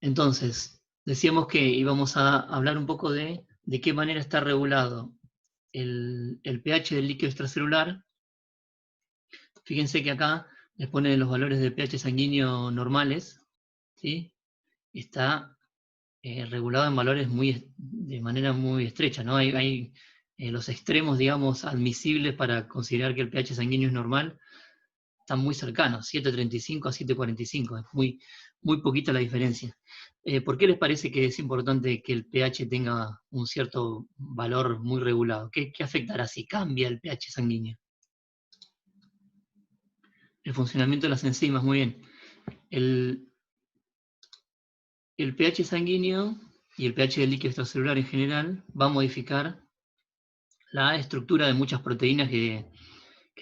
Entonces, decíamos que íbamos a hablar un poco de qué manera está regulado el pH del líquido extracelular. Fíjense que acá les ponen los valores de pH sanguíneo normales, ¿sí? Está regulado en valores de manera muy estrecha, ¿no? Hay los extremos, digamos, admisibles para considerar que el pH sanguíneo es normal, están muy cercanos, 7,35 a 7,45, es muy poquita la diferencia. ¿Por qué les parece que es importante que el pH tenga un cierto valor muy regulado? ¿Qué afectará si cambia el pH sanguíneo? El funcionamiento de las enzimas, muy bien. El pH sanguíneo y el pH del líquido extracelular en general va a modificar la estructura de muchas proteínas que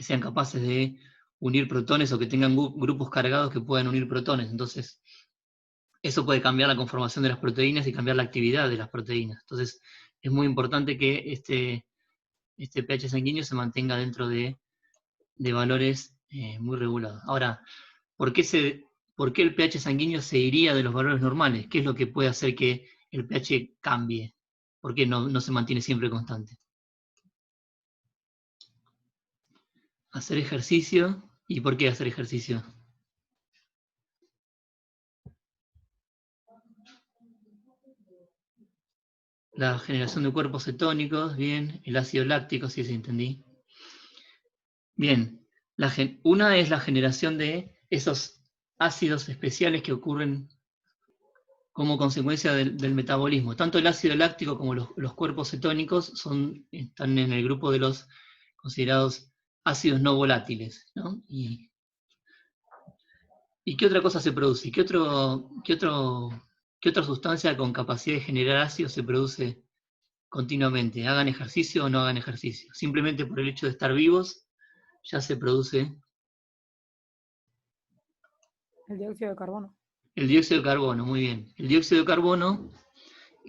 sean capaces de unir protones o que tengan grupos cargados que puedan unir protones. Entonces, eso puede cambiar la conformación de las proteínas y cambiar la actividad de las proteínas. Entonces, es muy importante que este pH sanguíneo se mantenga dentro de valores muy regulados. Ahora, ¿por qué el pH sanguíneo se iría de los valores normales? ¿Qué es lo que puede hacer que el pH cambie? ¿Por qué no se mantiene siempre constante? Hacer ejercicio. ¿Y por qué hacer ejercicio? La generación de cuerpos cetónicos, bien. El ácido láctico, si se entendí. Bien. Una es la generación de esos ácidos especiales que ocurren como consecuencia del metabolismo. Tanto el ácido láctico como los cuerpos cetónicos están en el grupo de los considerados ácidos no volátiles, ¿no? ¿Y qué otra cosa se produce? ¿Qué otra sustancia con capacidad de generar ácido se produce continuamente? ¿Hagan ejercicio o no hagan ejercicio? Simplemente por el hecho de estar vivos ya se produce El dióxido de carbono. el dióxido de carbono, muy bien. El dióxido de carbono,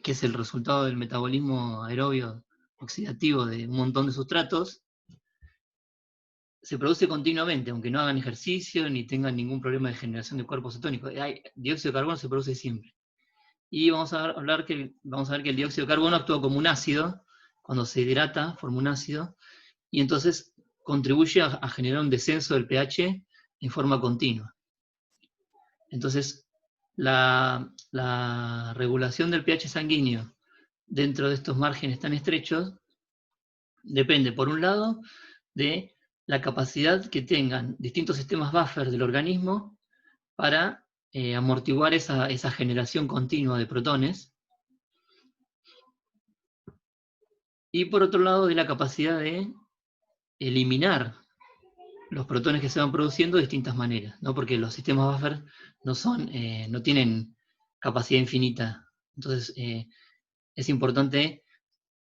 que es el resultado del metabolismo aerobio oxidativo de un montón de sustratos, se produce continuamente, aunque no hagan ejercicio ni tengan ningún problema de generación de cuerpos cetónicos. Dióxido de carbono se produce siempre. Y vamos a ver que el dióxido de carbono actúa como un ácido, cuando se hidrata forma un ácido, y entonces contribuye a generar un descenso del pH en forma continua. Entonces, la regulación del pH sanguíneo dentro de estos márgenes tan estrechos depende, por un lado, de la capacidad que tengan distintos sistemas buffer del organismo para amortiguar esa generación continua de protones, y por otro lado de la capacidad de eliminar los protones que se van produciendo de distintas maneras, ¿no? Porque los sistemas buffer no tienen capacidad infinita. Entonces, es importante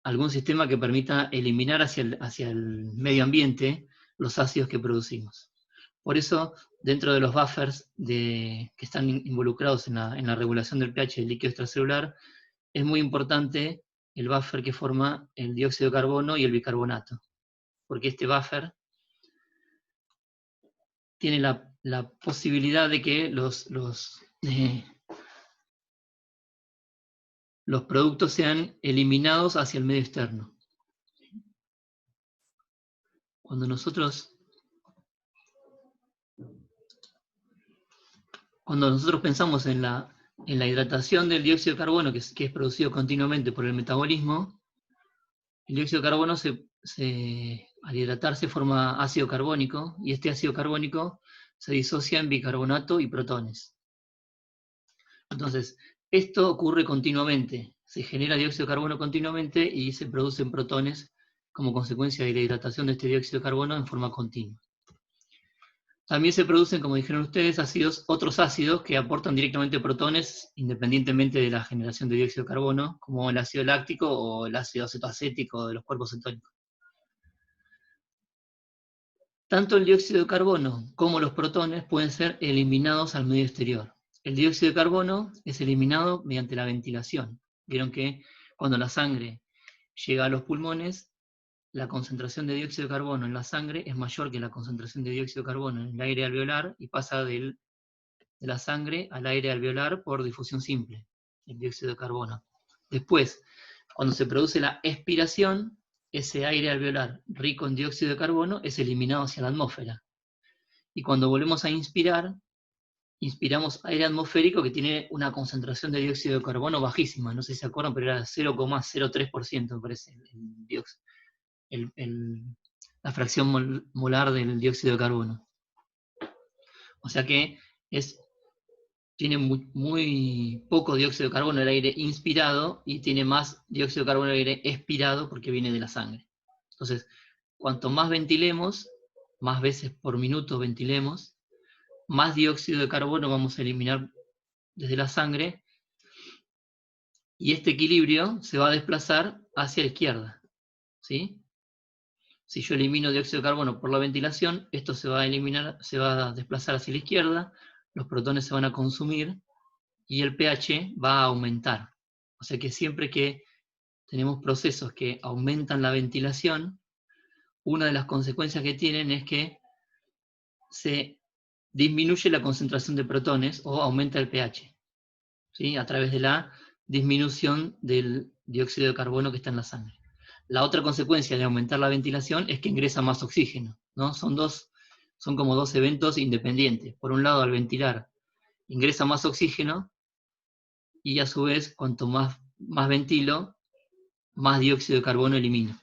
algún sistema que permita eliminar hacia el medio ambiente los ácidos que producimos. Por eso, dentro de los buffers que están involucrados en la regulación del pH del líquido extracelular, es muy importante el buffer que forma el dióxido de carbono y el bicarbonato, porque este buffer tiene la posibilidad de que los productos sean eliminados hacia el medio externo. Cuando nosotros pensamos en la hidratación del dióxido de carbono, que es producido continuamente por el metabolismo, el dióxido de carbono al hidratarse forma ácido carbónico, y este ácido carbónico se disocia en bicarbonato y protones. Entonces, esto ocurre continuamente. Se genera dióxido de carbono continuamente y se producen protones como consecuencia de la hidratación de este dióxido de carbono en forma continua. También se producen, como dijeron ustedes, otros ácidos que aportan directamente protones independientemente de la generación de dióxido de carbono, como el ácido láctico o el ácido acetoacético de los cuerpos cetónicos. Tanto el dióxido de carbono como los protones pueden ser eliminados al medio exterior. El dióxido de carbono es eliminado mediante la ventilación. Vieron que cuando la sangre llega a los pulmones, la concentración de dióxido de carbono en la sangre es mayor que la concentración de dióxido de carbono en el aire alveolar y pasa del de la sangre al aire alveolar por difusión simple, el dióxido de carbono. Después, cuando se produce la expiración, ese aire alveolar rico en dióxido de carbono es eliminado hacia la atmósfera. Y cuando volvemos a inspirar, inspiramos aire atmosférico que tiene una concentración de dióxido de carbono bajísima. No sé si se acuerdan, pero era 0,03%, me parece, la fracción molar del dióxido de carbono. O sea que tiene muy poco dióxido de carbono el aire inspirado y tiene más dióxido de carbono el aire expirado porque viene de la sangre. Entonces, cuanto más ventilemos, más veces por minuto ventilemos, más dióxido de carbono vamos a eliminar desde la sangre y este equilibrio se va a desplazar hacia la izquierda. ¿Sí? Si yo elimino dióxido de carbono por la ventilación, esto se va a desplazar hacia la izquierda, los protones se van a consumir y el pH va a aumentar. O sea que siempre que tenemos procesos que aumentan la ventilación, una de las consecuencias que tienen es que se disminuye la concentración de protones o aumenta el pH, ¿sí? A través de la disminución del dióxido de carbono que está en la sangre. La otra consecuencia de aumentar la ventilación es que ingresa más oxígeno, ¿no? Son como dos eventos independientes. Por un lado, al ventilar, ingresa más oxígeno, y a su vez, cuanto más ventilo, más dióxido de carbono elimino.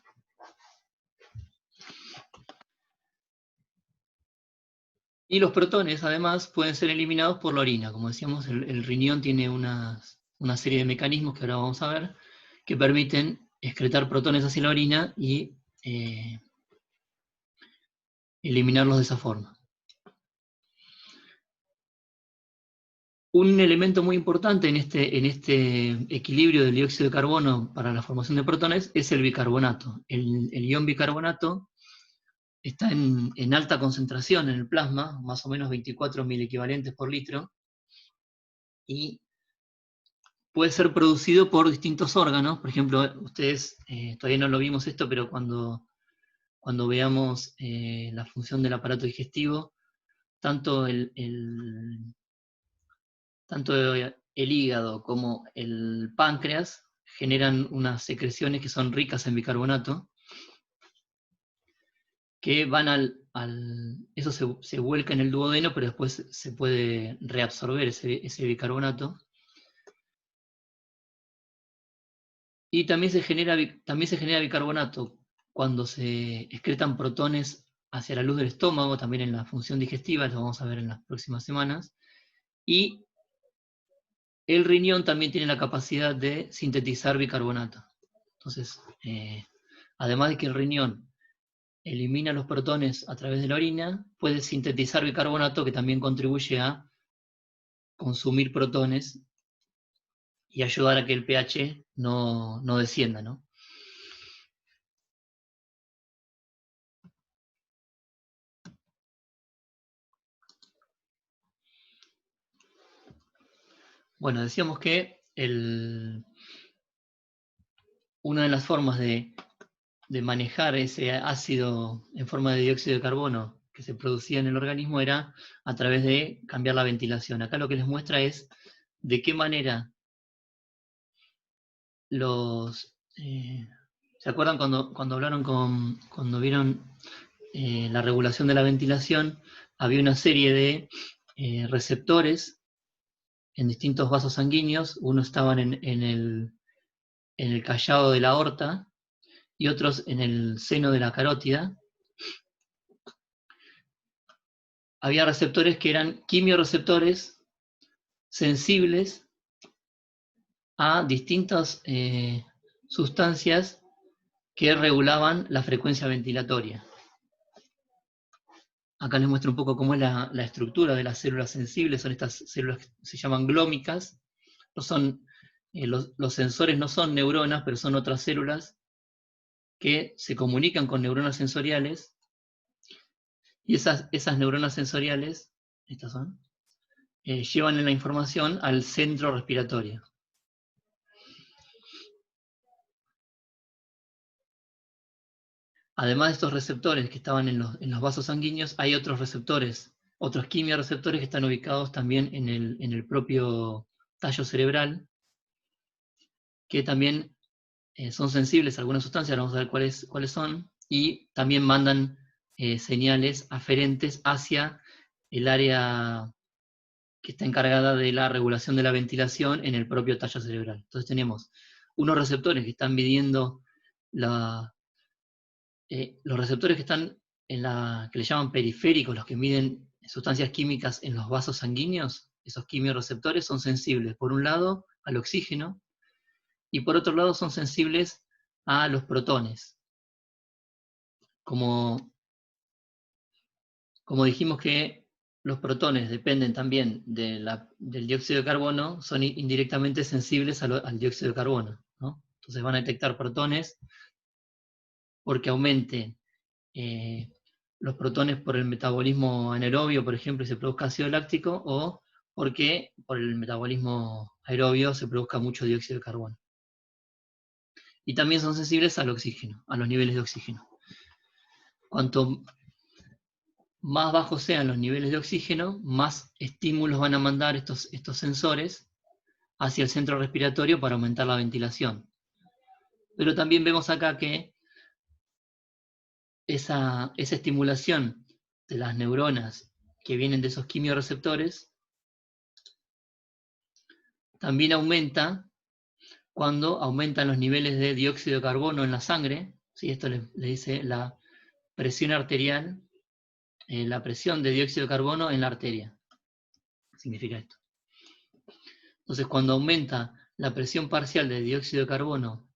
Y los protones, además, pueden ser eliminados por la orina. Como decíamos, el riñón tiene una serie de mecanismos que ahora vamos a ver, que permiten excretar protones hacia la orina y eliminarlos de esa forma. Un elemento muy importante en este equilibrio del dióxido de carbono para la formación de protones es el bicarbonato. El ion bicarbonato está en alta concentración en el plasma, más o menos 24 milequivalentes por litro, y puede ser producido por distintos órganos. Por ejemplo, ustedes, todavía no lo vimos esto, pero cuando veamos la función del aparato digestivo, tanto el hígado como el páncreas generan unas secreciones que son ricas en bicarbonato, que van eso se vuelca en el duodeno, pero después se puede reabsorber ese bicarbonato. Y también se genera bicarbonato cuando se excretan protones hacia la luz del estómago, también en la función digestiva, lo vamos a ver en las próximas semanas. Y el riñón también tiene la capacidad de sintetizar bicarbonato. Entonces, además de que el riñón elimina los protones a través de la orina, puede sintetizar bicarbonato, que también contribuye a consumir protones y ayudar a que el pH no descienda, ¿no? Bueno, decíamos que una de las formas de manejar ese ácido en forma de dióxido de carbono que se producía en el organismo era a través de cambiar la ventilación. Acá lo que les muestra es de qué manera ¿se acuerdan cuando hablaron cuando vieron la regulación de la ventilación? Había una serie de receptores en distintos vasos sanguíneos. Unos estaban en el callado de la aorta y otros en el seno de la carótida. Había receptores que eran quimiorreceptores sensibles a distintas sustancias que regulaban la frecuencia ventilatoria. Acá les muestro un poco cómo es la estructura de las células sensibles. Son estas células que se llaman glómicas. No son, los sensores no son neuronas, pero son otras células que se comunican con neuronas sensoriales. Y esas neuronas sensoriales, estas son, llevan la información al centro respiratorio. Además de estos receptores que estaban en los vasos sanguíneos, hay otros receptores otros quimiorreceptores que están ubicados también en el propio tallo cerebral, que también son sensibles a algunas sustancias, vamos a ver cuáles son, y también mandan señales aferentes hacia el área que está encargada de la regulación de la ventilación en el propio tallo cerebral. Entonces tenemos unos receptores que están midiendo los receptores que están que le llaman periféricos, los que miden sustancias químicas en los vasos sanguíneos. Esos quimiorreceptores son sensibles, por un lado, al oxígeno, y por otro lado son sensibles a los protones. Como dijimos que los protones dependen también del dióxido de carbono, son indirectamente sensibles al dióxido de carbono, ¿no? Entonces van a detectar protones porque aumenten los protones por el metabolismo anaerobio, por ejemplo, y se produzca ácido láctico, o porque por el metabolismo aerobio se produzca mucho dióxido de carbono. Y también son sensibles al oxígeno, a los niveles de oxígeno. Cuanto más bajos sean los niveles de oxígeno, más estímulos van a mandar estos sensores hacia el centro respiratorio para aumentar la ventilación. Pero también vemos acá que esa estimulación de las neuronas que vienen de esos quimiorreceptores también aumenta cuando aumentan los niveles de dióxido de carbono en la sangre. ¿Sí? Esto le dice la presión arterial, la presión de dióxido de carbono en la arteria. Significa esto. Entonces, cuando aumenta la presión parcial de dióxido de carbono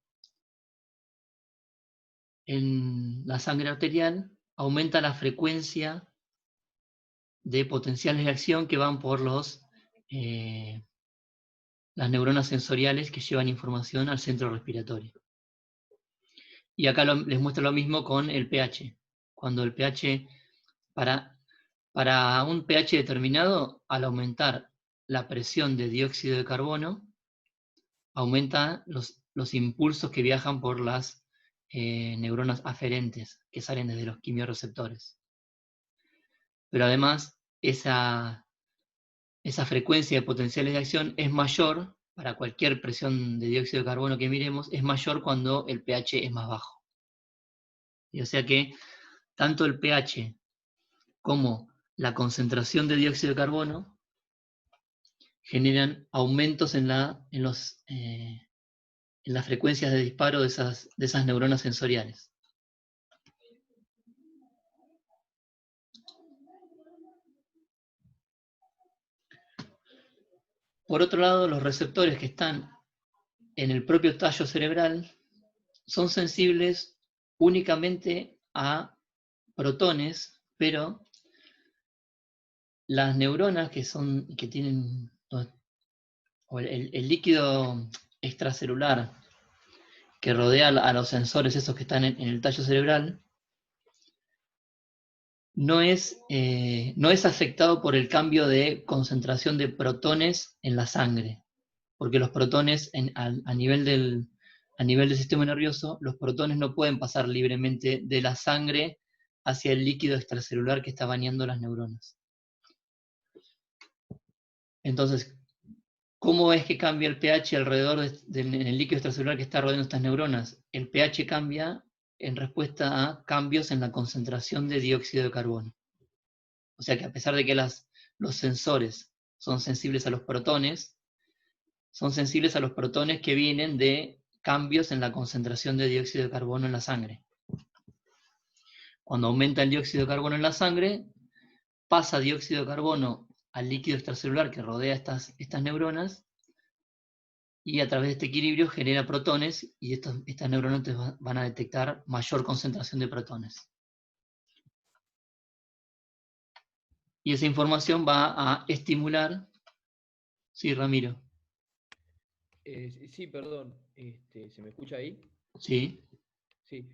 en la sangre arterial, aumenta la frecuencia de potenciales de acción que van por las neuronas sensoriales que llevan información al centro respiratorio. Y acá les muestro lo mismo con el pH. Cuando el pH, para un pH determinado, al aumentar la presión de dióxido de carbono, aumenta los impulsos que viajan por las neuronas aferentes que salen desde los quimiorreceptores. Pero además, esa frecuencia de potenciales de acción es mayor, para cualquier presión de dióxido de carbono que miremos, es mayor cuando el pH es más bajo. Y o sea que tanto el pH como la concentración de dióxido de carbono generan aumentos en las frecuencias de disparo de esas neuronas sensoriales. Por otro lado, los receptores que están en el propio tallo cerebral son sensibles únicamente a protones, pero las neuronas que tienen, o el líquido extracelular que rodea a los sensores esos que están en el tallo cerebral, no es afectado por el cambio de concentración de protones en la sangre, porque los protones a nivel del sistema nervioso, los protones no pueden pasar libremente de la sangre hacia el líquido extracelular que está bañando las neuronas. Entonces, ¿cómo es que cambia el pH alrededor en el líquido extracelular que está rodeando estas neuronas? El pH cambia en respuesta a cambios en la concentración de dióxido de carbono. O sea que a pesar de que los sensores son sensibles a los protones, son sensibles a los protones que vienen de cambios en la concentración de dióxido de carbono en la sangre. Cuando aumenta el dióxido de carbono en la sangre, pasa dióxido de carbono al líquido extracelular que rodea estas neuronas, y a través de este equilibrio genera protones, y estas neuronas van a detectar mayor concentración de protones. Y esa información va a estimular. Sí, Ramiro. Sí, perdón, ¿se me escucha ahí? Sí. Sí.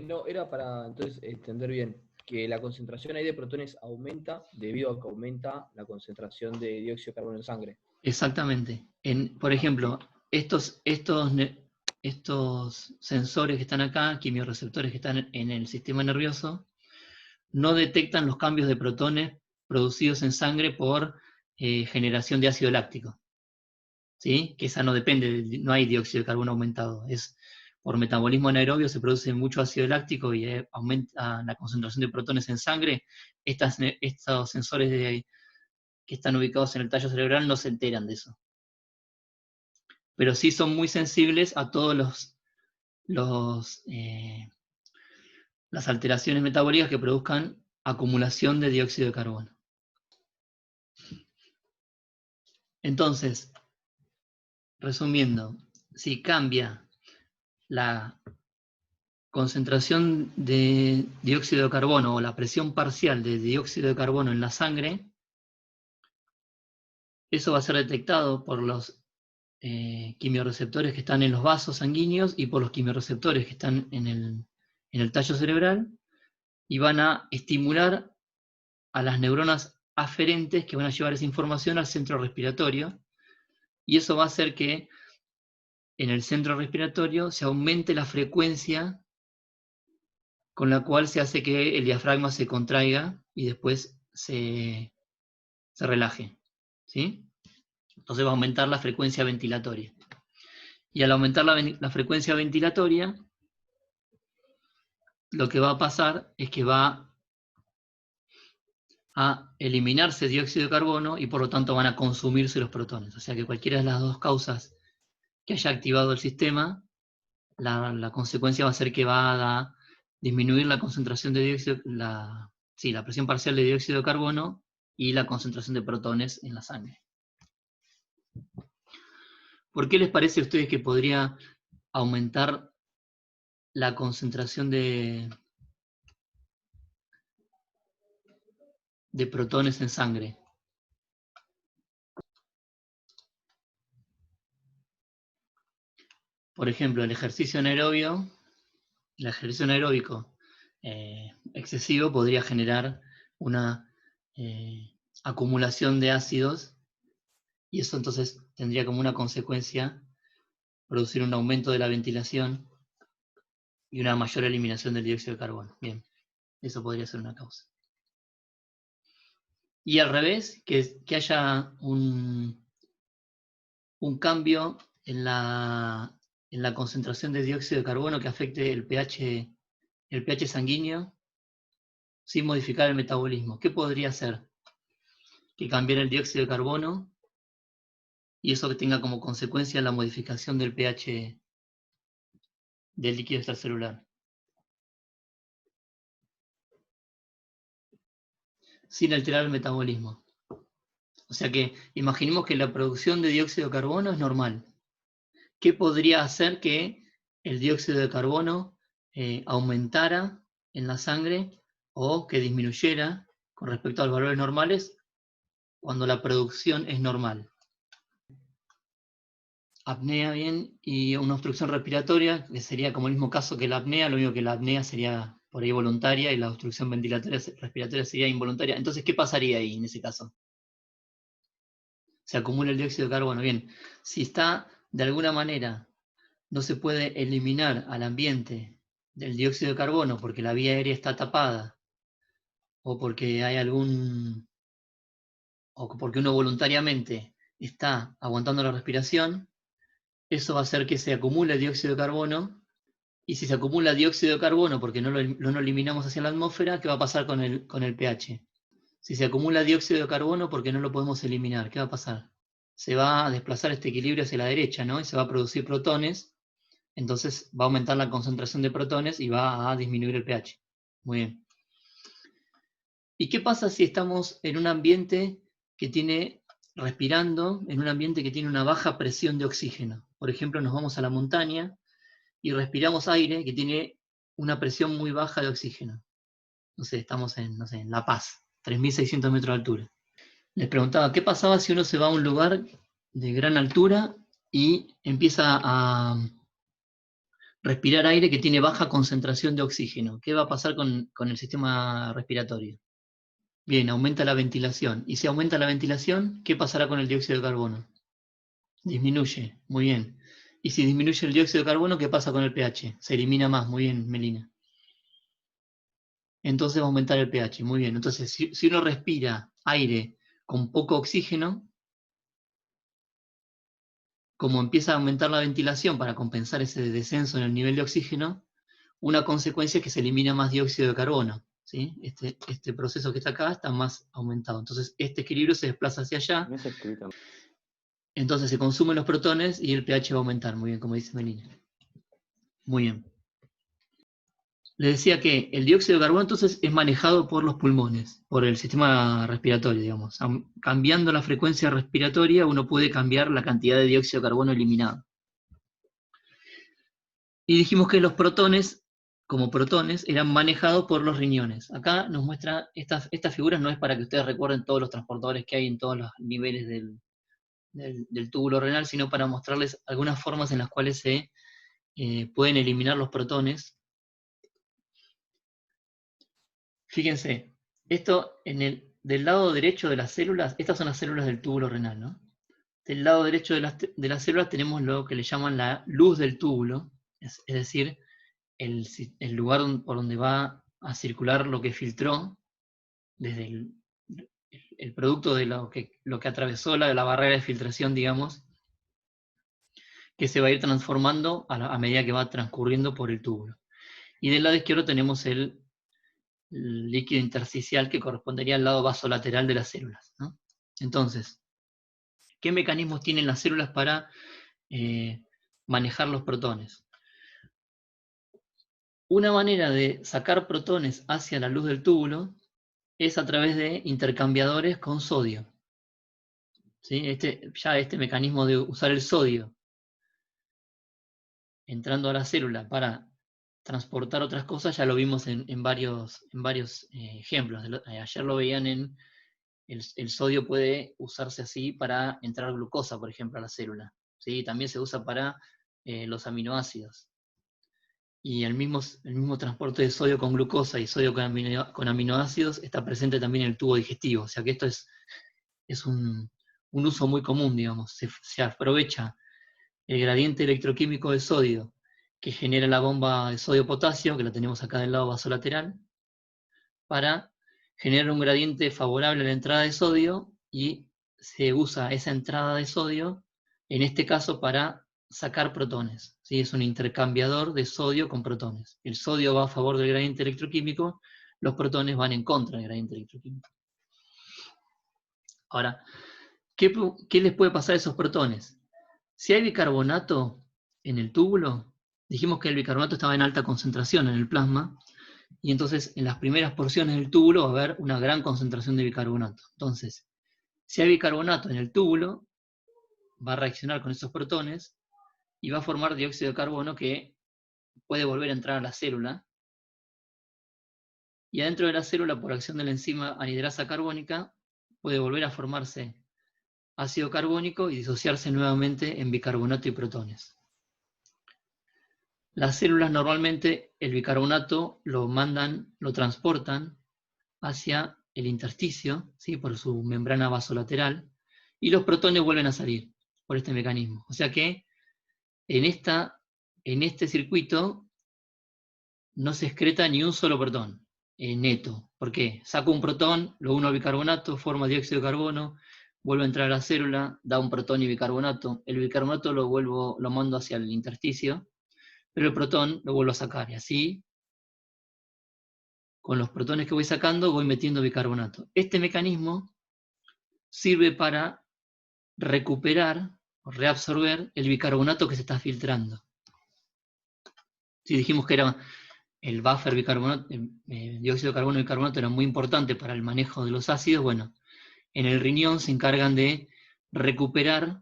No, era para entonces entender bien que la concentración ahí de protones aumenta debido a que aumenta la concentración de dióxido de carbono en sangre. Exactamente. Por ejemplo, estos sensores que están acá, quimiorreceptores que están en el sistema nervioso, no detectan los cambios de protones producidos en sangre por generación de ácido láctico. ¿Sí? Que esa no depende, no hay dióxido de carbono aumentado. Es por metabolismo anaerobio se produce mucho ácido láctico y aumenta la concentración de protones en sangre. Estos sensores que están ubicados en el tallo cerebral no se enteran de eso. Pero sí son muy sensibles a todos las alteraciones metabólicas que produzcan acumulación de dióxido de carbono. Entonces, resumiendo, si cambia la concentración de dióxido de carbono o la presión parcial de dióxido de carbono en la sangre, eso va a ser detectado por los quimiorreceptores que están en los vasos sanguíneos y por los quimiorreceptores que están en el tallo cerebral, y van a estimular a las neuronas aferentes que van a llevar esa información al centro respiratorio, y eso va a hacer que en el centro respiratorio se aumente la frecuencia con la cual se hace que el diafragma se contraiga y después se relaje. ¿Sí? Entonces va a aumentar la frecuencia ventilatoria. Y al aumentar la frecuencia ventilatoria, lo que va a pasar es que va a eliminarse dióxido de carbono y por lo tanto van a consumirse los protones. O sea que cualquiera de las dos causas que haya activado el sistema, la consecuencia va a ser que va a disminuir la concentración de dióxido, la presión parcial de dióxido de carbono y la concentración de protones en la sangre. ¿Por qué les parece a ustedes que podría aumentar la concentración de protones en sangre? Por ejemplo, el ejercicio anaeróbico excesivo podría generar una acumulación de ácidos, y eso entonces tendría como una consecuencia producir un aumento de la ventilación y una mayor eliminación del dióxido de carbono. Bien, eso podría ser una causa. Y al revés, que haya un cambio en la concentración de dióxido de carbono que afecte el pH sanguíneo sin modificar el metabolismo. ¿Qué podría hacer? Que cambiara el dióxido de carbono y eso que tenga como consecuencia la modificación del pH del líquido extracelular, sin alterar el metabolismo. O sea que imaginemos que la producción de dióxido de carbono es normal. ¿Qué podría hacer que el dióxido de carbono aumentara en la sangre o que disminuyera con respecto a los valores normales cuando la producción es normal? Apnea, bien, y una obstrucción respiratoria, que sería como el mismo caso que la apnea, lo único que la apnea sería por ahí voluntaria y la obstrucción respiratoria sería involuntaria. Entonces, ¿qué pasaría ahí en ese caso? Se acumula el dióxido de carbono. Bien, si está de alguna manera, no se puede eliminar al ambiente del dióxido de carbono porque la vía aérea está tapada, o porque hay o porque uno voluntariamente está aguantando la respiración, eso va a hacer que se acumule dióxido de carbono, y si se acumula dióxido de carbono porque no lo eliminamos hacia la atmósfera, ¿qué va a pasar con el pH? Si se acumula dióxido de carbono porque no lo podemos eliminar, ¿qué va a pasar? Se va a desplazar este equilibrio hacia la derecha, ¿no? Y se va a producir protones, entonces va a aumentar la concentración de protones y va a disminuir el pH. Muy bien. ¿Y qué pasa si estamos en un ambiente respirando en un ambiente que tiene una baja presión de oxígeno? Por ejemplo, nos vamos a la montaña y respiramos aire que tiene una presión muy baja de oxígeno. No sé, estamos en La Paz, 3.600 metros de altura. Les preguntaba, ¿qué pasaba si uno se va a un lugar de gran altura y empieza a respirar aire que tiene baja concentración de oxígeno? ¿Qué va a pasar con el sistema respiratorio? Bien, aumenta la ventilación. Y si aumenta la ventilación, ¿qué pasará con el dióxido de carbono? Disminuye, muy bien. Y si disminuye el dióxido de carbono, ¿qué pasa con el pH? Se elimina más, muy bien, Melina. entonces va a aumentar el pH. Muy bien. Entonces, si uno respira aire con poco oxígeno, como empieza a aumentar la ventilación para compensar ese descenso en el nivel de oxígeno, una consecuencia es que se elimina más dióxido de carbono. ¿Sí? Este proceso que está acá está más aumentado. Entonces, este equilibrio se desplaza hacia allá. Entonces se consumen los protones y el pH va a aumentar. Muy bien, como dice Melina. Muy bien. Les decía que el dióxido de carbono entonces es manejado por los pulmones, por el sistema respiratorio, digamos. Cambiando la frecuencia respiratoria, uno puede cambiar la cantidad de dióxido de carbono eliminado. Y dijimos que los protones, como protones, eran manejados por los riñones. Acá nos muestra, estas figuras no es para que ustedes recuerden todos los transportadores que hay en todos los niveles del túbulo renal, sino para mostrarles algunas formas en las cuales se pueden eliminar los protones. Fíjense, esto del lado derecho de las células, estas son las células del túbulo renal, ¿no? Del lado derecho de las células tenemos lo que le llaman la luz del túbulo, es decir, el lugar por donde va a circular lo que filtró desde el producto de lo que atravesó la barrera de filtración, digamos, que se va a ir transformando a medida que va transcurriendo por el túbulo. Y del lado izquierdo tenemos el líquido intersticial que correspondería al lado vasolateral de las células, ¿no? Entonces, ¿qué mecanismos tienen las células para manejar los protones? Una manera de sacar protones hacia la luz del túbulo es a través de intercambiadores con sodio. ¿Sí? Este mecanismo de usar el sodio entrando a la célula para transportar otras cosas ya lo vimos en varios ejemplos. Ayer lo veían en el sodio puede usarse así para entrar glucosa, por ejemplo, a la célula. ¿Sí? También se usa para los aminoácidos. Y el mismo transporte de sodio con glucosa y sodio con aminoácidos está presente también en el tubo digestivo. O sea que esto es un uso muy común, digamos. Se aprovecha el gradiente electroquímico de sodio que genera la bomba de sodio-potasio, que la tenemos acá del lado vasolateral, para generar un gradiente favorable a la entrada de sodio, y se usa esa entrada de sodio, en este caso, para sacar protones. ¿Sí? Es un intercambiador de sodio con protones. El sodio va a favor del gradiente electroquímico, los protones van en contra del gradiente electroquímico. Ahora, ¿qué les puede pasar a esos protones? Si hay bicarbonato en el túbulo, dijimos que el bicarbonato estaba en alta concentración en el plasma, y entonces en las primeras porciones del túbulo va a haber una gran concentración de bicarbonato. Entonces, si hay bicarbonato en el túbulo, va a reaccionar con esos protones y va a formar dióxido de carbono que puede volver a entrar a la célula. Y adentro de la célula, por acción de la enzima anidrasa carbónica, puede volver a formarse ácido carbónico y disociarse nuevamente en bicarbonato y protones. Las células normalmente el bicarbonato lo transportan hacia el intersticio, ¿sí? Por su membrana vasolateral, y los protones vuelven a salir por este mecanismo. O sea que en este circuito no se excreta ni un solo protón neto. ¿Por qué? Saco un protón, lo uno al bicarbonato, forma dióxido de carbono, vuelve a entrar a la célula, da un protón y bicarbonato. El bicarbonato lo mando hacia el intersticio, pero el protón lo vuelvo a sacar. Y así, con los protones que voy sacando, voy metiendo bicarbonato. Este mecanismo sirve para recuperar o reabsorber el bicarbonato que se está filtrando. Si dijimos que era el buffer bicarbonato, dióxido de carbono y bicarbonato era muy importante para el manejo de los ácidos, bueno, en el riñón se encargan de recuperar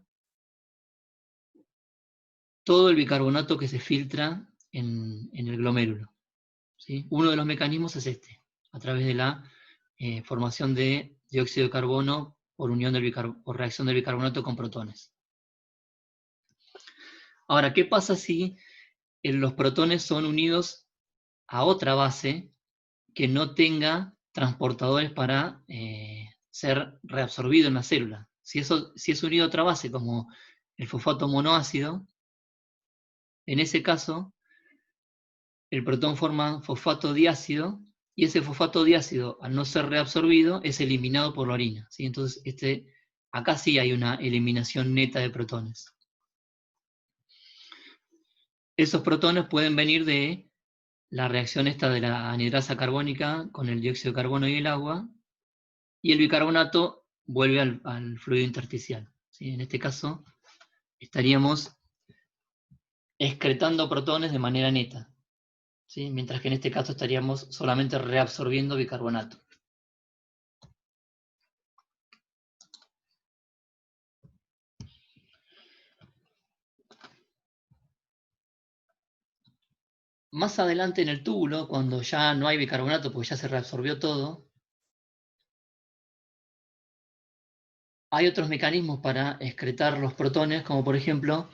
todo el bicarbonato que se filtra en el glomérulo. ¿Sí? Uno de los mecanismos es este, a través de la formación de dióxido de carbono por reacción del bicarbonato con protones. Ahora, ¿qué pasa si los protones son unidos a otra base que no tenga transportadores para ser reabsorbido en la célula? Si es unido a otra base, como el fosfato monoácido, en ese caso, el protón forma fosfato diácido y ese fosfato diácido, al no ser reabsorbido, es eliminado por la orina, ¿sí? Entonces, acá sí hay una eliminación neta de protones. Esos protones pueden venir de la reacción esta de la anhidrasa carbónica con el dióxido de carbono y el agua, y el bicarbonato vuelve al fluido intersticial, ¿sí? En este caso, estaríamos excretando protones de manera neta, ¿sí? Mientras que en este caso estaríamos solamente reabsorbiendo bicarbonato. Más adelante en el túbulo, cuando ya no hay bicarbonato porque ya se reabsorbió todo, hay otros mecanismos para excretar los protones, como por ejemplo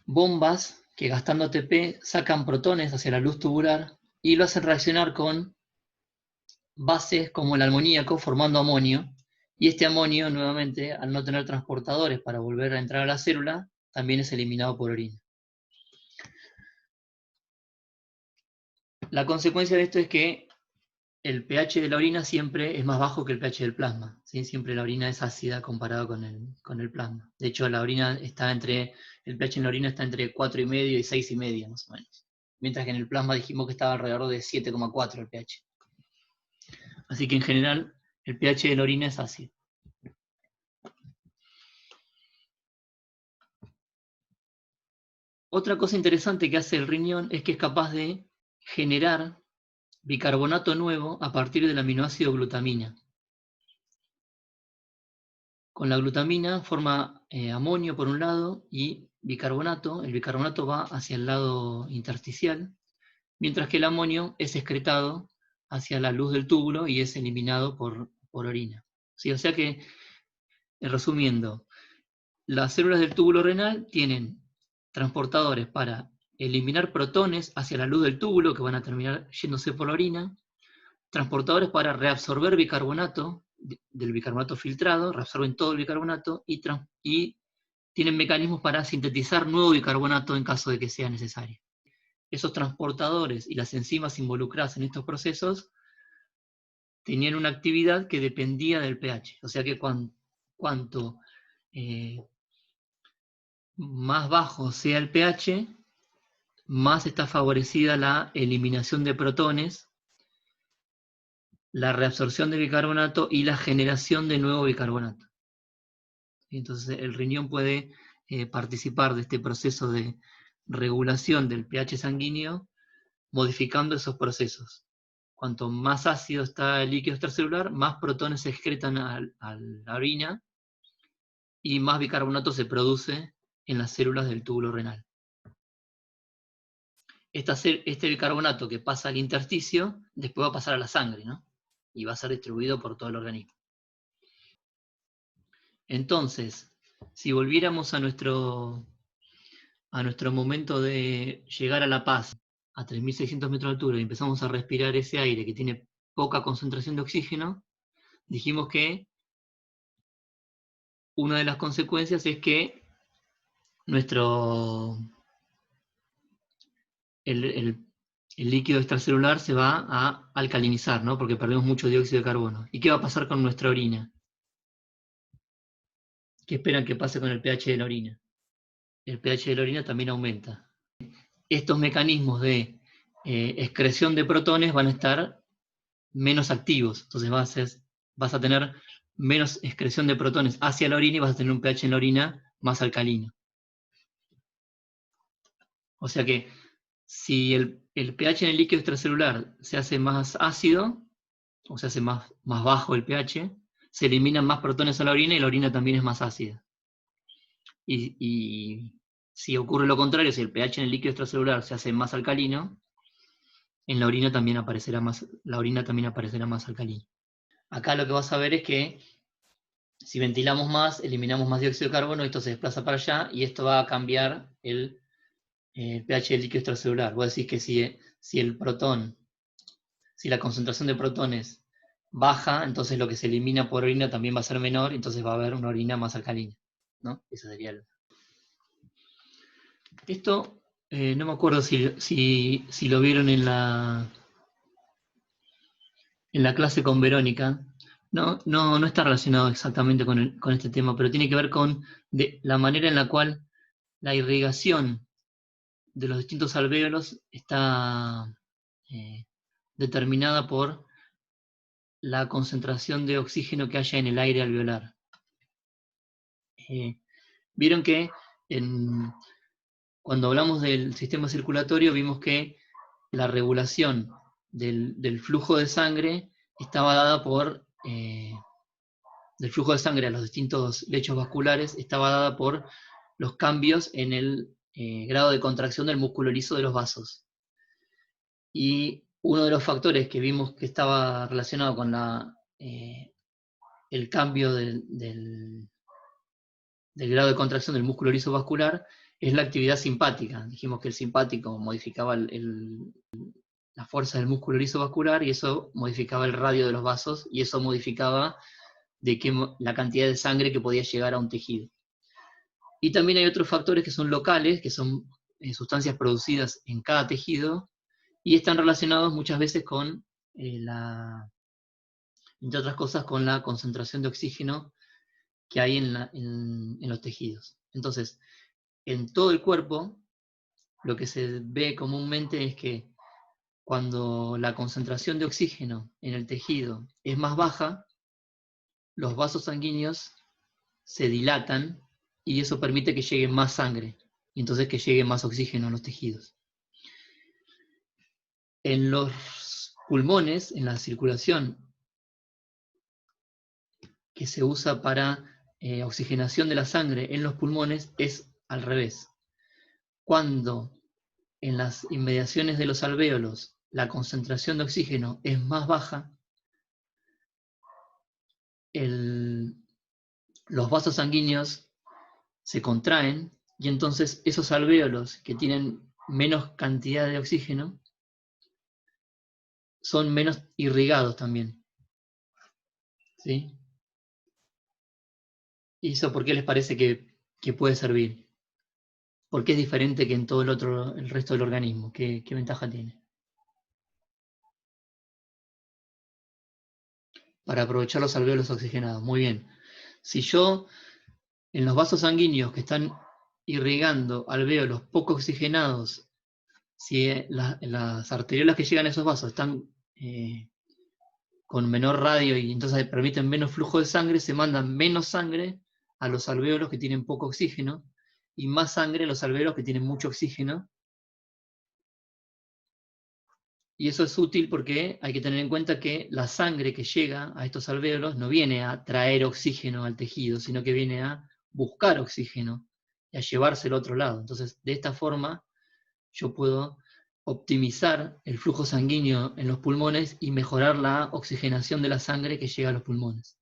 bombas que gastando ATP sacan protones hacia la luz tubular y lo hacen reaccionar con bases como el amoníaco formando amonio, y este amonio nuevamente, al no tener transportadores para volver a entrar a la célula, también es eliminado por orina. La consecuencia de esto es que el pH de la orina siempre es más bajo que el pH del plasma, ¿sí? Siempre la orina es ácida comparado con el plasma. De hecho, el pH en la orina está entre 4,5 y 6,5 más o menos. Mientras que en el plasma dijimos que estaba alrededor de 7,4 el pH. Así que en general, el pH de la orina es ácido. Otra cosa interesante que hace el riñón es que es capaz de generar bicarbonato nuevo a partir del aminoácido glutamina. Con la glutamina forma amonio por un lado y bicarbonato. El bicarbonato va hacia el lado intersticial, mientras que el amonio es excretado hacia la luz del túbulo y es eliminado por orina. ¿Sí? O sea que, resumiendo, las células del túbulo renal tienen transportadores para eliminar protones hacia la luz del túbulo, que van a terminar yéndose por la orina, transportadores para reabsorber bicarbonato, del bicarbonato filtrado, reabsorben todo el bicarbonato y tienen mecanismos para sintetizar nuevo bicarbonato en caso de que sea necesario. Esos transportadores y las enzimas involucradas en estos procesos tenían una actividad que dependía del pH, o sea que cuanto más bajo sea el pH, más está favorecida la eliminación de protones, la reabsorción de bicarbonato y la generación de nuevo bicarbonato. Entonces el riñón puede participar de este proceso de regulación del pH sanguíneo modificando esos procesos. Cuanto más ácido está el líquido extracelular, más protones se excretan a la orina y más bicarbonato se produce en las células del túbulo renal. Este bicarbonato que pasa al intersticio, después va a pasar a la sangre, ¿no? Y va a ser distribuido por todo el organismo. Entonces, si volviéramos a nuestro momento de llegar a La Paz, a 3.600 metros de altura, y empezamos a respirar ese aire que tiene poca concentración de oxígeno, dijimos que una de las consecuencias es que el líquido extracelular se va a alcalinizar, ¿no? Porque perdemos mucho dióxido de carbono. ¿Y qué va a pasar con nuestra orina? ¿Qué esperan que pase con el pH de la orina? El pH de la orina también aumenta. Estos mecanismos de excreción de protones van a estar menos activos, entonces vas a tener menos excreción de protones hacia la orina y vas a tener un pH en la orina más alcalino. O sea que si el pH en el líquido extracelular se hace más ácido, o se hace más bajo el pH, se eliminan más protones a la orina y la orina también es más ácida. Y si ocurre lo contrario, si el pH en el líquido extracelular se hace más alcalino, en la orina también aparecerá más alcalina. Acá lo que vas a ver es que si ventilamos más, eliminamos más dióxido de carbono, esto se desplaza para allá y esto va a cambiar el pH del líquido extracelular. Vos decís que si la concentración de protones baja, entonces lo que se elimina por orina también va a ser menor, entonces va a haber una orina más alcalina, ¿no? Eso sería Esto, no me acuerdo si lo vieron en la en la clase con Verónica. No está relacionado exactamente con este tema, pero tiene que ver con la manera en la cual la irrigación de los distintos alvéolos está determinada por la concentración de oxígeno que haya en el aire alveolar. Vieron que cuando hablamos del sistema circulatorio vimos que la regulación del flujo de sangre estaba dada por, del flujo de sangre a los distintos lechos vasculares, estaba dada por los cambios en el grado de contracción del músculo liso de los vasos. Y uno de los factores que vimos que estaba relacionado con el cambio del grado de contracción del músculo liso vascular es la actividad simpática. Dijimos que el simpático modificaba la fuerza del músculo liso vascular y eso modificaba el radio de los vasos y eso modificaba la cantidad de sangre que podía llegar a un tejido. Y también hay otros factores que son locales, que son sustancias producidas en cada tejido y están relacionados muchas veces con, entre otras cosas, con la concentración de oxígeno que hay en los tejidos. Entonces, en todo el cuerpo, lo que se ve comúnmente es que cuando la concentración de oxígeno en el tejido es más baja, los vasos sanguíneos se dilatan y eso permite que llegue más sangre y entonces que llegue más oxígeno a los tejidos. En los pulmones, en la circulación que se usa para oxigenación de la sangre en los pulmones es al revés. Cuando en las inmediaciones de los alvéolos la concentración de oxígeno es más baja, los vasos sanguíneos se contraen y entonces esos alvéolos que tienen menos cantidad de oxígeno son menos irrigados también. ¿Sí? ¿Y eso por qué les parece que puede servir? ¿Por qué es diferente que en todo el resto del organismo? ¿Qué ventaja tiene? Para aprovechar los alvéolos oxigenados. Muy bien. Si yo, en los vasos sanguíneos que están irrigando alvéolos poco oxigenados, si las arteriolas que llegan a esos vasos están con menor radio y entonces permiten menos flujo de sangre, se mandan menos sangre a los alvéolos que tienen poco oxígeno y más sangre a los alvéolos que tienen mucho oxígeno. Y eso es útil porque hay que tener en cuenta que la sangre que llega a estos alvéolos no viene a traer oxígeno al tejido, sino que viene a buscar oxígeno y a llevárselo al otro lado. Entonces, de esta forma, yo puedo optimizar el flujo sanguíneo en los pulmones y mejorar la oxigenación de la sangre que llega a los pulmones.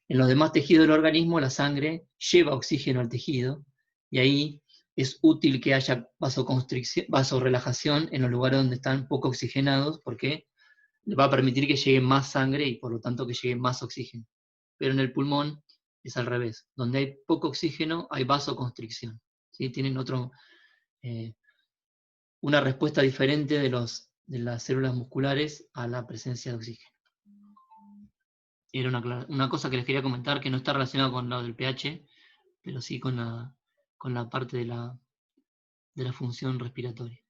En los demás tejidos del organismo, la sangre lleva oxígeno al tejido y ahí es útil que haya vasorelajación en los lugares donde están poco oxigenados porque le va a permitir que llegue más sangre y por lo tanto que llegue más oxígeno. Pero en el pulmón es al revés. Donde hay poco oxígeno hay vasoconstricción. ¿Sí? Tienen una respuesta diferente de las células musculares a la presencia de oxígeno. Era una cosa que les quería comentar que no está relacionada con lo del pH, pero sí con la parte de la función respiratoria.